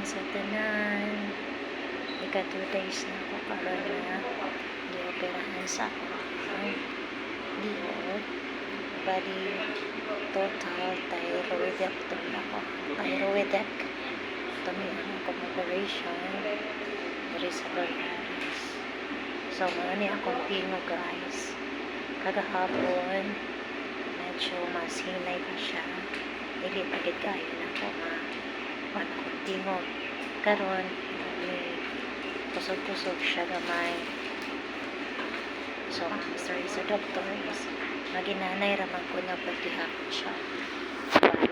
sa tanan. Ika 2 days na ako karon na di-operahan sa akong liog. Bali, total thyroidectomy ako. Thyroidectomy akong operation. There is a Dolores. So, ano akong pingo guys. Kagahapon, medyo mas hinay pa siya. Dili pagid kayo na ako akong pingo. Karon, may kusog-kusog siya gamay. So, ang story sa doctor is maginanay raman ko na pagdihapon siya. Bali.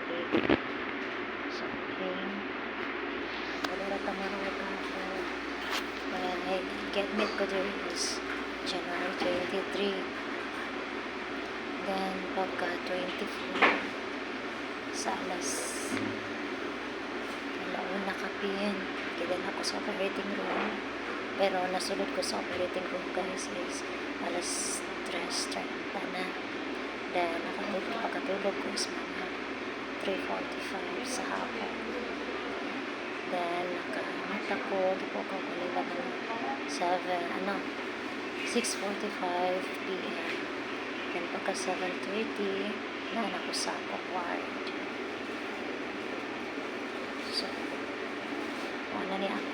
So, okay. Wala tamarong ako. When I get meet ko there is January 23. Then, pagka 24 sa alas alauna kapin, kidan ako sa operating room. Pero nasulod ko sa operating room guys is alas 3:30 na. Then, pagkatulog ko is mga 3:45 sa hapon. Then, nakamata ko, di po ako kulila ng 6:45 p.m. Then, pagka 7:30, na ako sa ward. So, ano niya ako